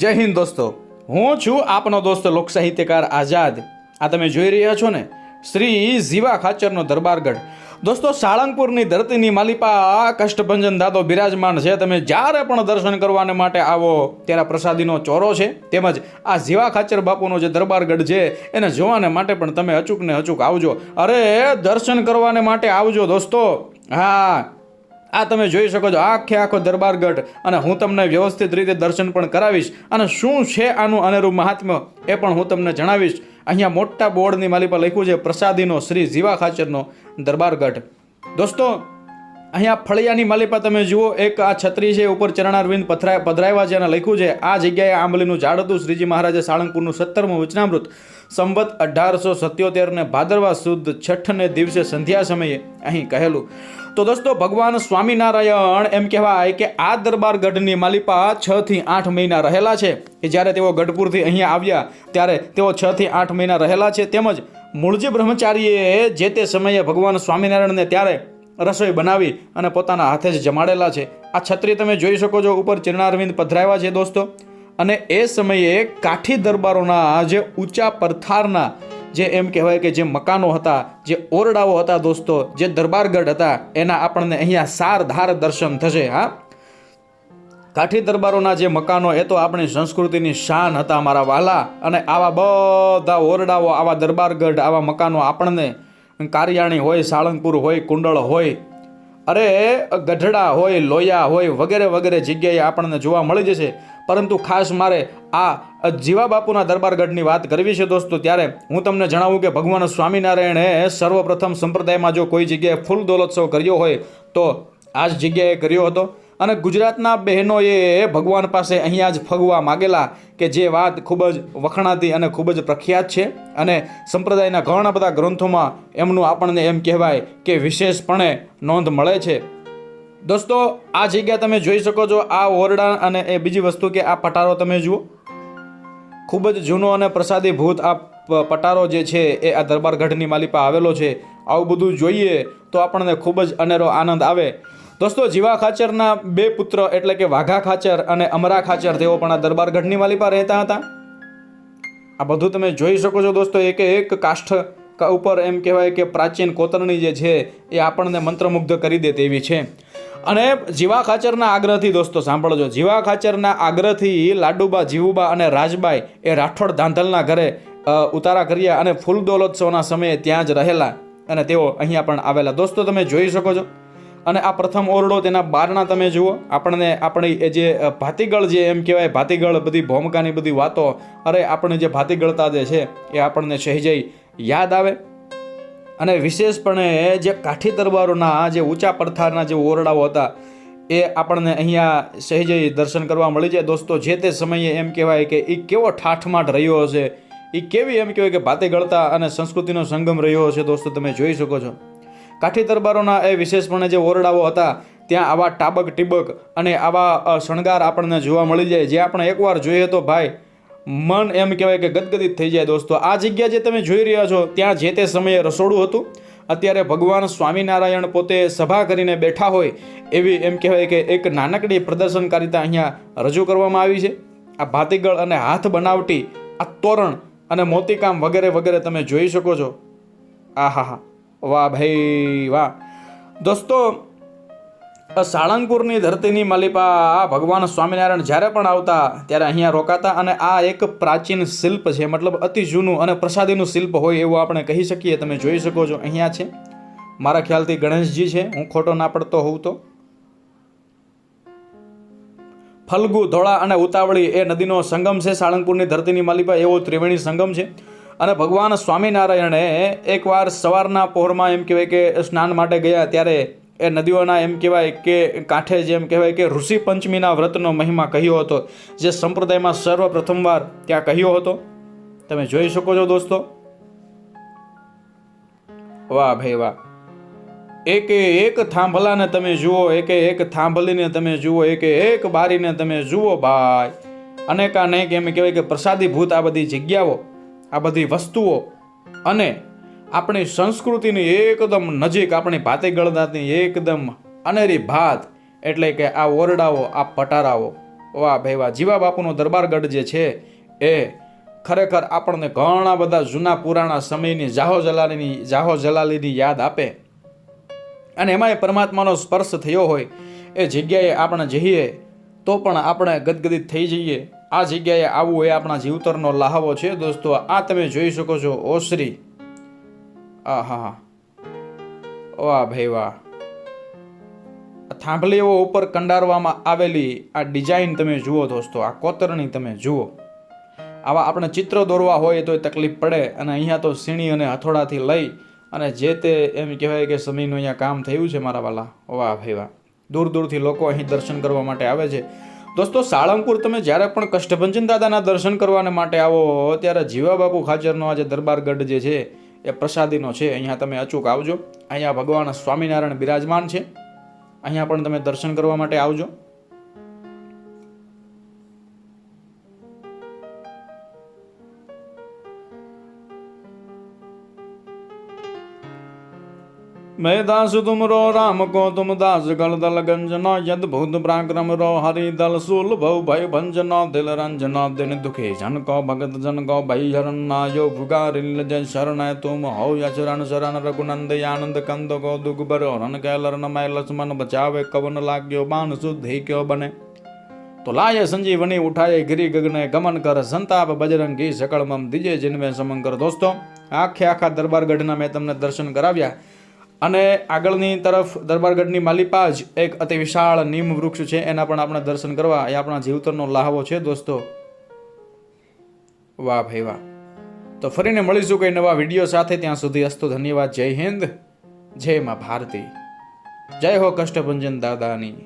જય હિન્દ દોસ્તો, હું છું આપનો દોસ્ત લોક સાહિત્યકાર આઝાદ. આ તમે જોઈ રહ્યા છો ને શ્રી જીવા ખાચરનો દરબારગઢ. દોસ્તો, સાળંગપુરની ધરતીની માલિપા કષ્ટભંજન દાદો બિરાજમાન છે. તમે જ્યારે પણ દર્શન કરવાને માટે આવો ત્યારે પ્રસાદીનો ચોરો છે, તેમજ આ જીવા ખાચર બાપુનો જે દરબારગઢ છે એને જોવાને માટે પણ તમે અચૂક ને અચૂક આવજો. અરે દર્શન કરવાને માટે આવજો દોસ્તો. હા, આ તમે જોઈ શકો છો આખો દરબારગઢ, અને હું તમને વ્યવસ્થિત રીતે દર્શન પણ કરાવીશ, અને શું છે આનું અનેરું મહાત્મ્ય એ પણ હું તમને જણાવીશ. અહીંયા મોટા બોર્ડની માલિપા લખ્યું છે પ્રસાદીનો શ્રી જીવા ખાચરનો દરબારગઢ. દોસ્તો, અહીંયા ફળિયાની માલિપા તમે જુઓ, એક આ છત્રી છે, ઉપર ચરણારવિંદ પધરાવ્યા છે અને લખ્યું છે આ જગ્યાએ આંબલીનું ઝાડ હતું. શ્રીજી મહારાજે સાળંગપુરનું 17મું વચનામૃત સંવત 1877 ને ભાદરવા સુદ 6 ને દિવસે સંધ્યા સમયે અહીં કહેલું. તો દોસ્તો, ભગવાન સ્વામિનારાયણ એમ કહેવાય કે આ દરબારગઢની માલિપા 6 થી 8 મહિના રહેલા છે. કે જ્યારે તેઓ ગઢપુરથી અહીંયા આવ્યા ત્યારે તેઓ 6 થી 8 મહિના રહેલા છે. તેમજ મૂળજી બ્રહ્મચારીએ જે તે સમયે ભગવાન સ્વામિનારાયણને ત્યારે રસોઈ બનાવી અને પોતાના હાથે જ જમાડેલા છે. આ છત્રી તમે જોઈ શકો છો, ઉપર ચરણારવિંદ પધરાવ્યા છે દોસ્તો. અને એ સમયે કાઠી દરબારોના જે ઊંચા પરથારના જે એમ કહેવાય કે જે મકાનો હતા, જે ઓરડાઓ હતા દોસ્તો, જે દરબારગઢ હતા, એના આપણને અહીંયા સારધાર દર્શન થશે. હા, કાઠી દરબારોના જે મકાનો એ તો આપણી સંસ્કૃતિની શાન હતા મારા વાલા. અને આવા બધા ઓરડાઓ, આવા દરબારગઢ, આવા મકાનો આપણને કારિયાણી હોય, સાળંગપુર હોય, કુંડળ હોય, અરે ગઢડા હોય, લોયા હોય, વગેરે વગેરે જગ્યાએ આપણને જોવા મળી જશે. પરંતુ ખાસ મારે આ જીવા બાપુના દરબારગઢની વાત કરવી છે દોસ્તો. ત્યારે હું તમને જણાવું કે ભગવાન સ્વામિનારાયણે સર્વપ્રથમ સંપ્રદાયમાં જો કોઈ જગ્યાએ ફૂલ દોલોત્સવ કર્યો હોય તો આ જ જગ્યાએ કર્યો હતો. અને ગુજરાતના બહેનોએ ભગવાન પાસે અહીંયા જ ફગવા માગેલા, કે જે વાત ખૂબ જ વખણાતી અને ખૂબ જ પ્રખ્યાત છે. અને સંપ્રદાયના ઘણા બધા ગ્રંથોમાં એમનું આપણને એમ કહેવાય કે વિશેષપણે નોંધ મળે છે. દોસ્તો, આ જગ્યા તમે જોઈ શકો છો, આ ઓરડા, અને એ બીજી વસ્તુ કે આ પટારો તમે જુઓ, ખૂબ જ જૂનો અને પ્રસાદી ભૂત આ પટારો જે છે એ આ દરબારગઢની માલિપા આવેલો છે. આવું બધું જોઈએ તો આપણને ખૂબ જ અનેરો આનંદ આવે. દોસ્તો, જીવા ખાચરના 2 પુત્ર એટલે કે વાઘા ખાચર અને અમરા ખાચર, તેઓ પણ આ દરબારગઢની માલિપા રહેતા હતા. આ બધું તમે જોઈ શકો છો દોસ્તો. એક કાષ્ઠ ઉપર એમ કહેવાય કે પ્રાચીન કોતરણી જે છે એ આપણને મંત્રમુગ્ધ કરી દે તેવી છે. અને જીવા ખાચરના આગ્રહથી દોસ્તો સાંભળજો, જીવા ખાચરના આગ્રહથી લાડુબા, જીવુબા અને રાજબાઈ એ રાઠોડ ધાંધલના ઘરે ઉતારા કર્યા અને ફૂલ દોલોત્સવના સમયે ત્યાં જ રહેલા, અને તેઓ અહીંયા પણ આવેલા. દોસ્તો, તમે જોઈ શકો છો. અને આ પ્રથમ ઓરડો, તેના બારણા તમે જુઓ. આપણને આપણી જે ભાતીગળ જે એમ કહેવાય, ભાતીગળ બધી ભોમકાની બધી વાતો, અરે આપણે જે ભાતીગળતા જે છે એ આપણને સહેજાઈ યાદ આવે. અને વિશેષપણે જે કાઠી દરબારોના જે ઊંચા પરથારના જે ઓરડાઓ હતા એ આપણને અહીંયા સહેજાઈ દર્શન કરવા મળી જાય. દોસ્તો, જે તે સમયે એમ કહેવાય કે એ કેવો ઠાઠમાઠ રહ્યો હશે, એ કેવી એમ કહેવાય કે ભાતીગળતા અને સંસ્કૃતિનો સંગમ રહ્યો હશે. દોસ્તો, તમે જોઈ શકો છો કાઠી દરબારોના એ વિશેષપણે જે ઓરડાઓ હતા ત્યાં આવા ટાબક ટીબક અને આવા શણગાર આપણને જોવા મળી જાય, જે આપણે એકવાર જોઈએ તો ભાઈ મન એમ કહેવાય કે ગદગદિત થઈ જાય. દોસ્તો, આ જગ્યા જે તમે જોઈ રહ્યા છો ત્યાં જે તે સમયે રસોડું હતું. અત્યારે ભગવાન સ્વામિનારાયણ પોતે સભા કરીને બેઠા હોય એવી એમ કહેવાય કે એક નાનકડી પ્રદર્શનકારિતા અહીંયા રજૂ કરવામાં આવી છે. આ ભાતીગળ અને હાથ બનાવટી આ તોરણ અને મોતીકામ વગેરે વગેરે તમે જોઈ શકો છો. આહા, વાહ ભાઈ વાહ. દોસ્તો, સાળંગપુરની ધરતીની માલિપા ભગવાન સ્વામિનારાયણ જ્યારે પણ આવતા ત્યારે અહીંયા રોકાતા. અને આ એક પ્રાચીન શિલ્પ છે, મતલબ અતિ જૂનું અને પ્રસાદીનું શિલ્પ હોય એવું આપણે કહી શકીએ. તમે જોઈ શકો છો અહીંયા છે, મારા ખ્યાલથી ગણેશજી છે, હું ખોટો ના પડતો હોઉં તો. ફલ્ગુ, ધોળા અને ઉતાવળી એ નદીનો સંગમ છે સાળંગપુરની ધરતીની માલિપા, એવો ત્રિવેણી સંગમ છે. અને ભગવાન સ્વામિનારાયણે એકવાર સવારના પહોરમાં એમ કહેવાય કે સ્નાન માટે ગયા ત્યારે એ નદીઓના એમ કહેવાય કે કાંઠે જેમ કહેવાય કે ઋષિ પંચમીના વ્રતનો મહિમા કહ્યો હતો, જે સંપ્રદાયમાં સર્વપ્રથમવાર ત્યાં કહ્યો હતો. તમે જોઈ શકો છો દોસ્તો. વાહ ભાઈ વાહ. એક થાંભલાને તમે જુઓ, એક થાંભલીને તમે જુઓ, એક બારીને તમે જુઓ ભાઈ. અનેકાનેક એમ કહેવાય કે પ્રસાદી ભૂત આ બધી જગ્યાઓ, આ બધી વસ્તુઓ, અને આપણી સંસ્કૃતિની એકદમ નજીક, આપણી ભાતીગળતાની એકદમ અનેરી ભાત એટલે કે આ ઓરડાઓ, આ પટારાઓ. વાહ ભાઈ વાહ. જીવા બાપુનો દરબારગઢ જે છે એ ખરેખર આપણને ઘણા બધા જૂના પુરાણા સમયની જાહો જલાલીની યાદ આપે. અને એમાં એ પરમાત્માનો સ્પર્શ થયો હોય એ જગ્યાએ આપણે જઈએ તો પણ આપણે ગદગદિત થઈ જઈએ. આ જગ્યાએ આવવું એ આપણા જીવતરનો લહાવો છે દોસ્તો. આ તમે જોઈ શકો છો ઓસરી. આહા વાહ ભાઈ વાહ. થાંભલીઓ ઉપર કંડારવામાં આવેલી આ ડિઝાઇન તમે જુઓ દોસ્તો, આ કોતરણી તમે જુઓ. આવા આપણે ચિત્ર દોરવા હોય તો તકલીફ પડે, અને અહીંયા તો સીણી અને હથોડાથી લઈ અને જે તે એમ કહેવાય કે સમયનું અહીંયા કામ થયું છે મારા વાલા. વાહ ભાઈ વાહ. દૂર દૂરથી લોકો અહીં દર્શન કરવા માટે આવે છે દોસ્તો. સાળંગપુર તમે જ્યારે પણ કષ્ટભંજન દાદાના દર્શન કરવા માટે આવો ત્યારે જીવા બાપુ ખાચરનો આજે દરબારગઢ જે છે એ પ્રસાદીનો છે. અહીંયા તમે અચૂક આવજો. અહીંયા ભગવાન સ્વામિનારાયણ બિરાજમાન છે. અહીંયા પણ તમે દર્શન કરવા માટે આવજો. मैं दास तुमरो राम को तुम दास गल दल गंजना यद भूत पराक्रम रो हरि दल सूल भव भय भंजना दिल रंजना दिन दुखे जन को भगत जन को भय हरण नायो भुगारिल जय शरण तुम हो यचरण शरण रघुनंद आनंद कंद को दुख भरो रन कैलर नमय लक्ष्मण बचावे कवन लाग्यो बाण शुद्ध ही क्यों बने तो लाय संजीवनी उठाए गिरी गगने गमन कर संताप बजरंगी सकल मम दिजे जिनमें समन कर. દોસ્તો આખા દરબારગઢના મેં તમને દર્શન કરાવ્યા, અને આગળની તરફ દરબારગઢની માલિપા જ એક અતિ વિશાળ નીમ વૃક્ષ છે, એના પણ આપણે દર્શન કરવા એ આપણા જીવતરનો લહાવો છે દોસ્તો. વાહ ભાઈ વાહ. તો ફરીને મળીશું કઈ નવા વિડીયો સાથે. ત્યાં સુધી અસ્તુ ધન્યવાદ. જય હિન્દ, જય મા ભારતી, જય હો કષ્ટભંજન દાદાની.